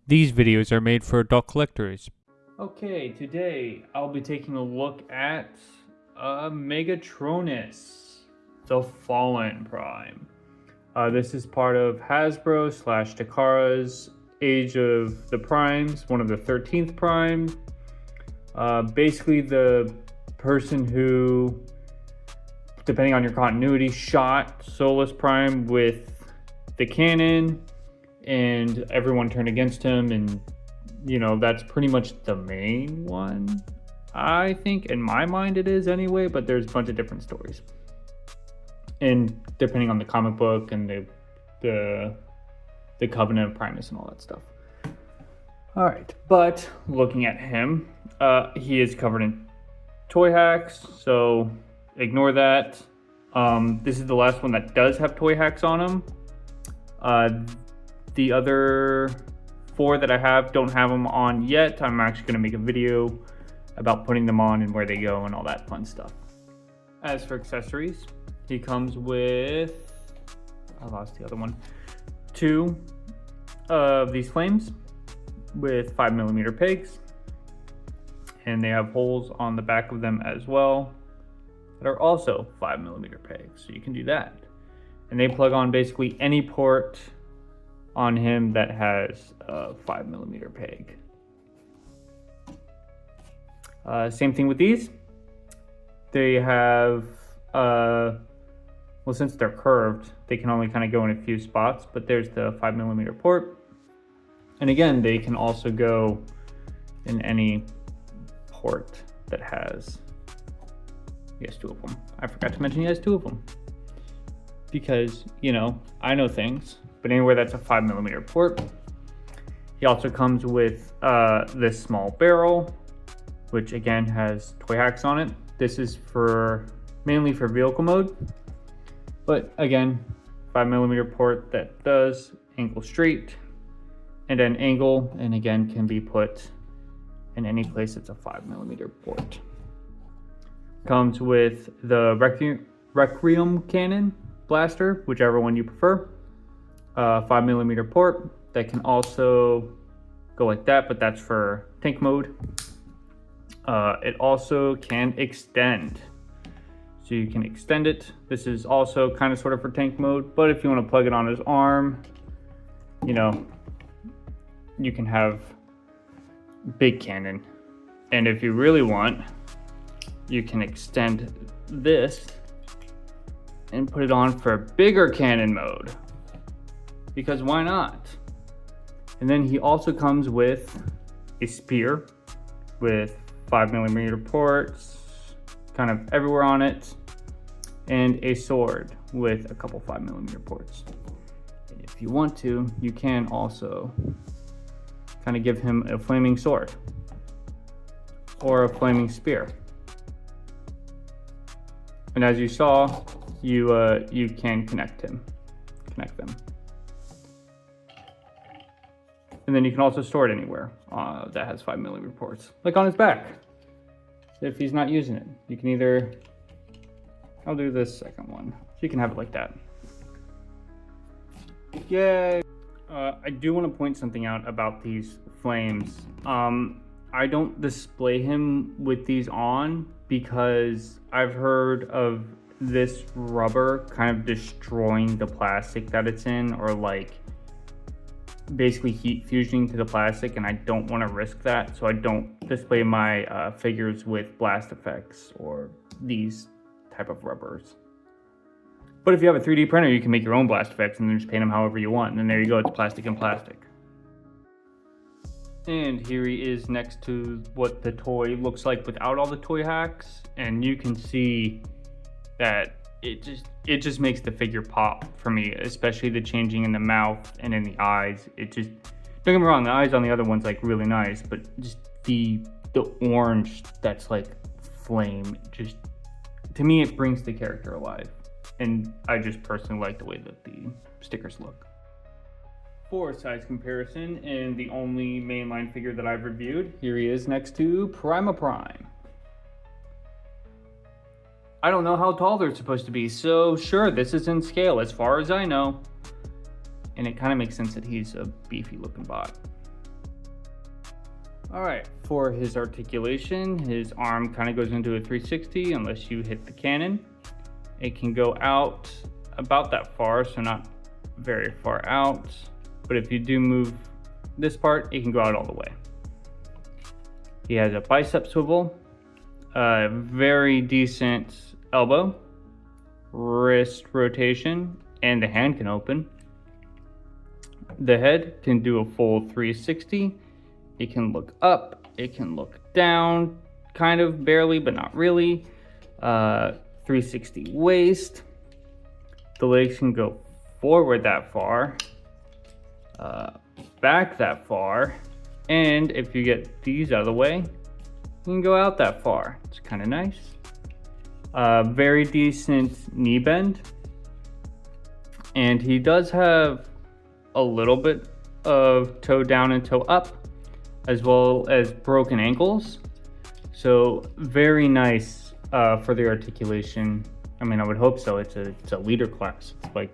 These videos are made for adult collectors. Okay, today I'll be taking a look at Megatronus, the Fallen Prime. This is part of Hasbro / Takara's Age of the Primes, one of the 13th Prime. Basically the person who, depending on your continuity, shot Solus Prime with the cannon, and everyone turned against him, and that's pretty much the main one. I think in my mind it is anyway, but there's a bunch of different stories, and depending on the comic book and the Covenant of Primus and all that stuff. All right, but looking at him, he is covered in toy hacks, so ignore that. This is the last one that does have toy hacks on him. The other 4 that I have don't have them on yet. I'm actually going to make a video about putting them on and where they go and all that fun stuff. As for accessories, he comes with, I lost the other one, 2 of these flames with 5mm pegs, and they have holes on the back of them as well that are also 5mm pegs, so you can do that. And they plug on basically any port on him that has a 5mm peg. Same thing with these. They have, well, since they're curved, they can only kind of go in a few spots, but there's the 5mm port. And again, they can also go in any port that has, he has 2 of them. I forgot to mention he has 2 of them. Because, I know things. But anywhere that's a 5mm port. He also comes with this small barrel, which again has toy hacks on it. This is mainly for vehicle mode, but again, 5mm port that does angle straight and then angle, and again can be put in any place that's a 5mm port. Comes with the Requiem cannon blaster, whichever one you prefer. 5mm port that can also go like that, but that's for tank mode. It also can extend, so you can extend it. This is also kind of sort of for tank mode, but if you want to plug it on his arm, you can have big cannon. And if you really want, you can extend this and put it on for bigger cannon mode, because why not? And then he also comes with a spear with 5mm ports kind of everywhere on it, and a sword with a couple 5mm ports. And if you want to, you can also kind of give him a flaming sword or a flaming spear. And as you saw, you can connect them. And then you can also store it anywhere that has 5mm ports, like on his back. If he's not using it, you can either, I'll do this second one, so you can have it like that. Yay! I do want to point something out about these flames. I don't display him with these on because I've heard of this rubber kind of destroying the plastic that it's in, or like basically heat fusing to the plastic, and I don't want to risk that, so I don't display my figures with blast effects or these type of rubbers. But if you have a 3D printer, you can make your own blast effects and then just paint them however you want, and then there you go, it's plastic and plastic. And here he is next to what the toy looks like without all the toy hacks, and you can see that it just makes the figure pop for me, especially the changing in the mouth and in the eyes. It just, don't get me wrong, the eyes on the other one's like really nice, but just the orange that's like flame, just, to me it brings the character alive. And I just personally like the way that the stickers look. For size comparison, and the only mainline figure that I've reviewed, here he is next to Prima Prime. I don't know how tall they're supposed to be, so sure, this is in scale as far as I know. And it kind of makes sense that he's a beefy looking bot. All right, for his articulation, his arm kind of goes into a 360 unless you hit the cannon. It can go out about that far, so not very far out. But if you do move this part, it can go out all the way. He has a bicep swivel, a very decent elbow, wrist rotation, and the hand can open. The head can do a full 360. It can look up, it can look down, kind of barely, but not really. 360 waist. The legs can go forward that far, back that far, and if you get these out of the way, you can go out that far. It's kind of nice. Very decent knee bend. And he does have a little bit of toe down and toe up, as well as broken ankles. So very nice for the articulation. I mean, I would hope so. It's a leader class. It's like,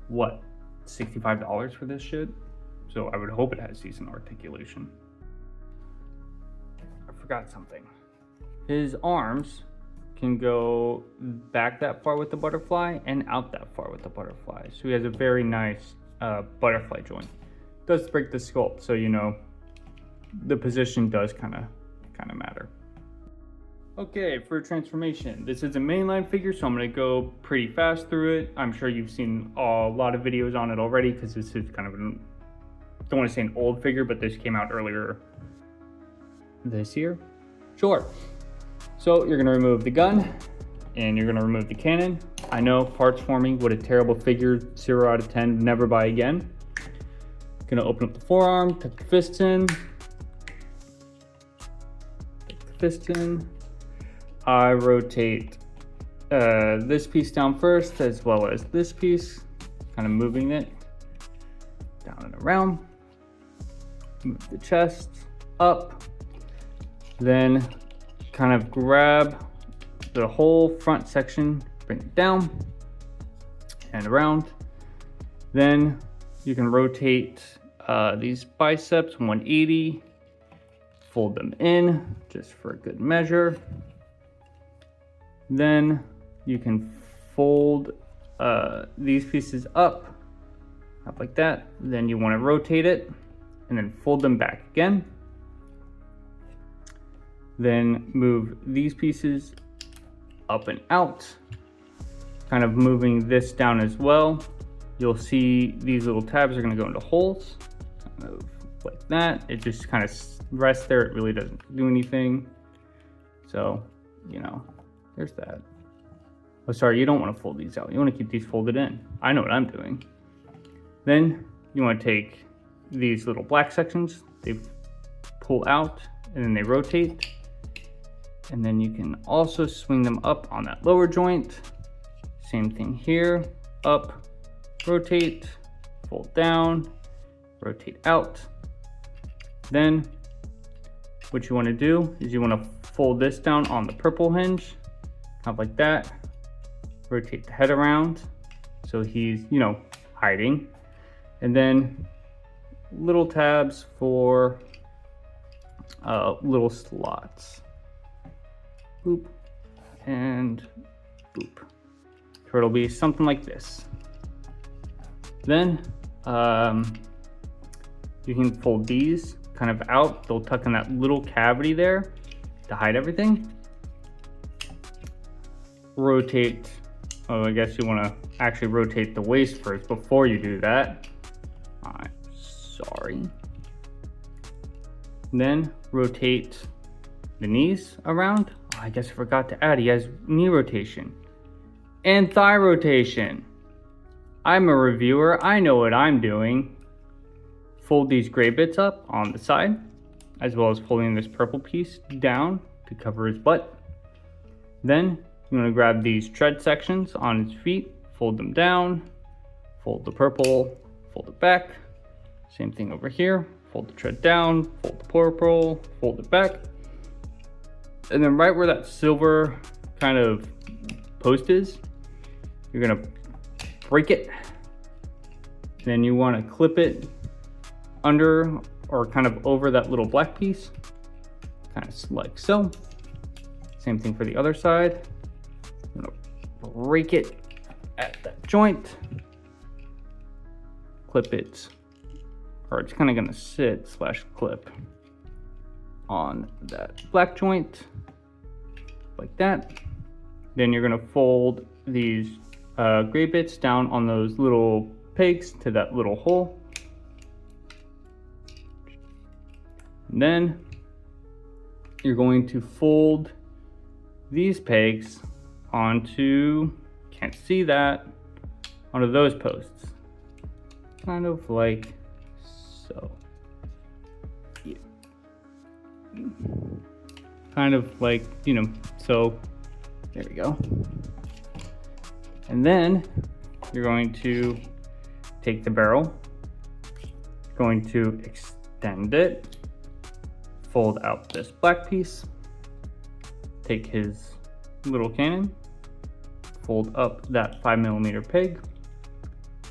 what, $65 for this shit? So I would hope it has decent articulation. I forgot something. His arms can go back that far with the butterfly and out that far with the butterfly. So he has a very nice butterfly joint. Does break the sculpt, so you know the position does kind of matter. Okay, for transformation, this is a mainline figure, so I'm going to go pretty fast through it. I'm sure you've seen a lot of videos on it already, because this is kind of don't want to say an old figure, but this came out earlier this year. Sure. So you're going to remove the gun and you're going to remove the cannon. I know, parts forming, what a terrible figure, 0 out of 10, never buy again. Going to open up the forearm, tuck the fist in. I rotate this piece down first, as well as this piece, kind of moving it down and around. Move the chest up, then kind of grab the whole front section, bring it down and around. Then you can rotate these biceps 180, fold them in just for a good measure. Then you can fold these pieces up like that. Then you want to rotate it and then fold them back again. Then move these pieces up and out, kind of moving this down as well. You'll see these little tabs are going to go into holes, kind of like that. It just kind of rests there. It really doesn't do anything. So, you know, there's that. Oh, sorry, you don't want to fold these out. You want to keep these folded in. I know what I'm doing. Then you want to take these little black sections, they pull out and then they rotate. And then you can also swing them up on that lower joint. Same thing here, up, rotate, fold down, rotate out. Then what you want to do is you want to fold this down on the purple hinge, kind of like that. Rotate the head around so he's, you know, hiding. And then little tabs for little slots. Boop and boop. So it'll be something like this. Then you can fold these kind of out. They'll tuck in that little cavity there to hide everything. Rotate. Oh, I guess you want to actually rotate the waist first before you do that. I'm sorry. Then rotate the knees around. Oh, I guess I forgot to add, he has knee rotation and thigh rotation. I'm a reviewer, I know what I'm doing. Fold these gray bits up on the side, as well as folding this purple piece down to cover his butt. Then you want to grab these tread sections on his feet, fold them down, fold the purple, fold it back. Same thing over here, fold the tread down, fold the purple, fold it back. And then right where that silver kind of post is, you're gonna break it. Then you want to clip it under or kind of over that little black piece, kind of like so. Same thing for the other side. I'm gonna break it at that joint, clip it, or it's kind of gonna sit slash clip on that black joint like that. Then you're gonna fold these gray bits down on those little pegs to that little hole. And then you're going to fold these pegs onto, can't see that, onto those posts. Kind of like so. Yeah. Kind of like, you know, so there we go. And then you're going to take the barrel, going to extend it, fold out this black piece, take his little cannon, fold up that 5mm peg,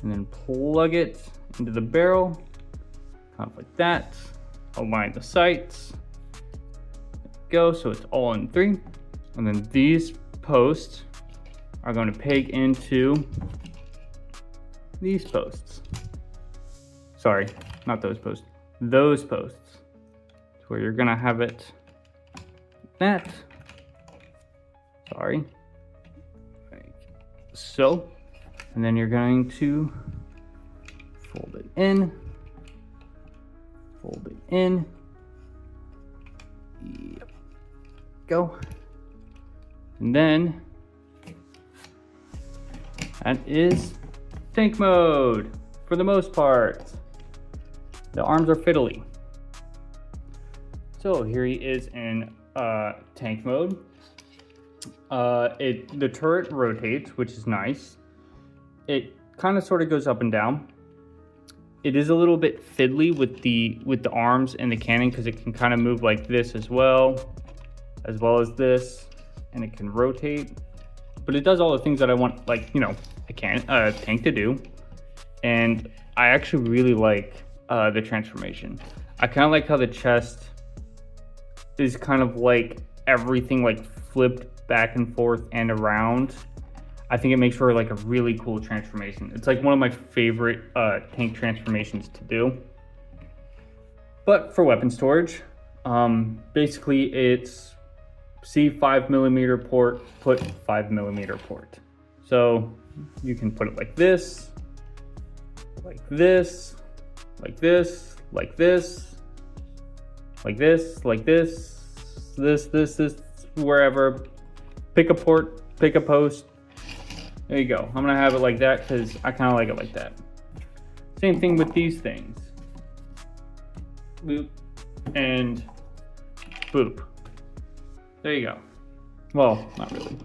and then plug it into the barrel, kind of like that. Align the sights, go, so it's all in 3. And then these posts are going to peg into these posts. Sorry, not those posts. Those posts. So where you're gonna have it like that. Sorry. Like so. And then you're going to fold it in. Fold it in. Yep. Go. And then that is tank mode for the most part. The arms are fiddly. So here he is in tank mode. The turret rotates, which is nice. It kind of sort of goes up and down. It is a little bit fiddly with the arms and the cannon because it can kind of move like this as well as this, and it can rotate. But it does all the things that I want, like, you know, a tank to do. And I actually really like the transformation. I kind of like how the chest is kind of like everything like flipped back and forth and around. I think it makes for like a really cool transformation. It's like one of my favorite tank transformations to do. But for weapon storage, basically it's see 5mm port, put 5mm port. So you can put it like this, like this, like this, like this, like this, like this, wherever. Pick a port, pick a post. There you go. I'm gonna have it like that because I kind of like it like that. Same thing with these things. Boop and boop. There you go. Well, not really.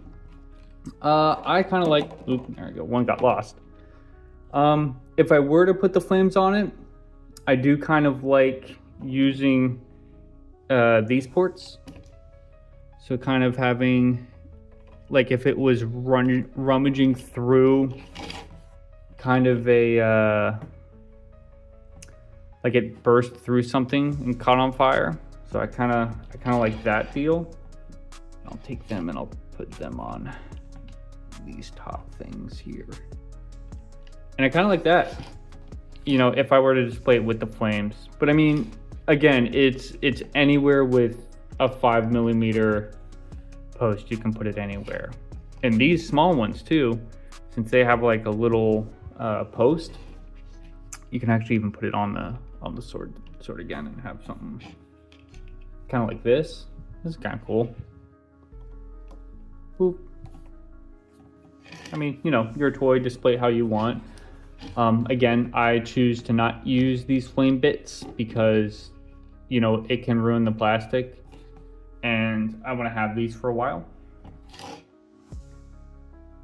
I kind of like, oop, there we go, one got lost. If I were to put the flames on it, I do kind of like using these ports. So kind of having, like if it was rummaging through kind of a, like it burst through something and caught on fire. So I kind of like that deal. I'll take them and I'll put them on these top things here. And I kind of like that, you know, if I were to display it with the flames. But I mean, again, it's anywhere with a 5mm post, you can put it anywhere. And these small ones too, since they have like a little post, you can actually even put it on the sword again and have something kind of like this. This is kind of cool. Boop. I mean, you know, your toy, display it how you want. Again, I choose to not use these flame bits because, you know, it can ruin the plastic, and I want to have these for a while.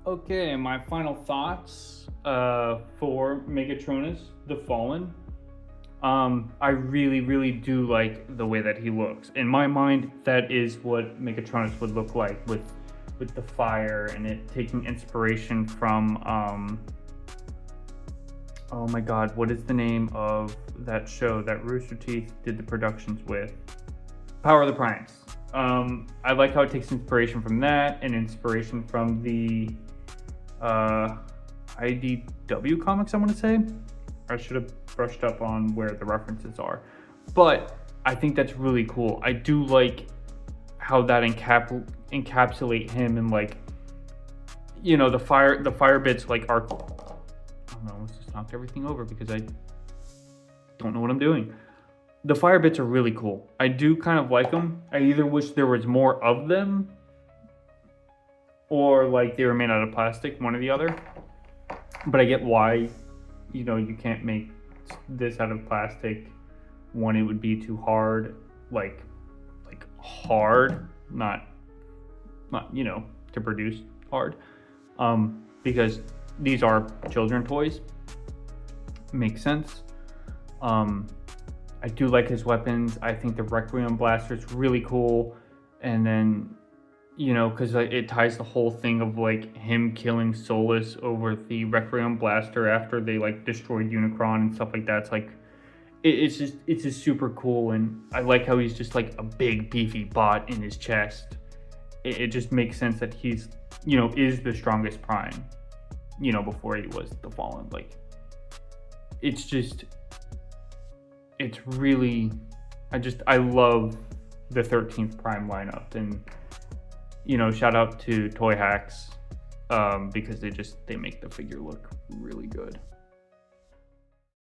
Okay, my final thoughts for Megatronus, the Fallen. I really do like the way that he looks. In my mind, that is what Megatronus would look like with the fire and it taking inspiration from oh my god, what is the name of that show that Rooster Teeth did the productions with? Power of the Primes. I like how it takes inspiration from that and inspiration from the IDW comics, I want to say. I should have brushed up on where the references are. But I think that's really cool. I do like how that encapsulate him and like, you know, the fire bits like are, oh no, let's just knock everything over because I don't know what I'm doing. The fire bits are really cool. I do kind of like them. I either wish there was more of them or like they were made out of plastic, one or the other. But I get why, you know, you can't make this out of plastic. One, it would be too hard, like hard, not you know, to produce hard. Because these are children toys. Makes sense. I do like his weapons. I think the Requiem Blaster is really cool. And then, you know, because it ties the whole thing of like him killing Solus over the Requiem Blaster after they like destroyed Unicron and stuff like that. It's like, it's just super cool. And I like how he's just like a big beefy bot in his chest. It just makes sense that he's, you know, is the strongest Prime, you know, before he was the Fallen. Like, it's just, it's really, I love the 13th Prime lineup. And, you know, shout out to Toy Hacks, because they make the figure look really good.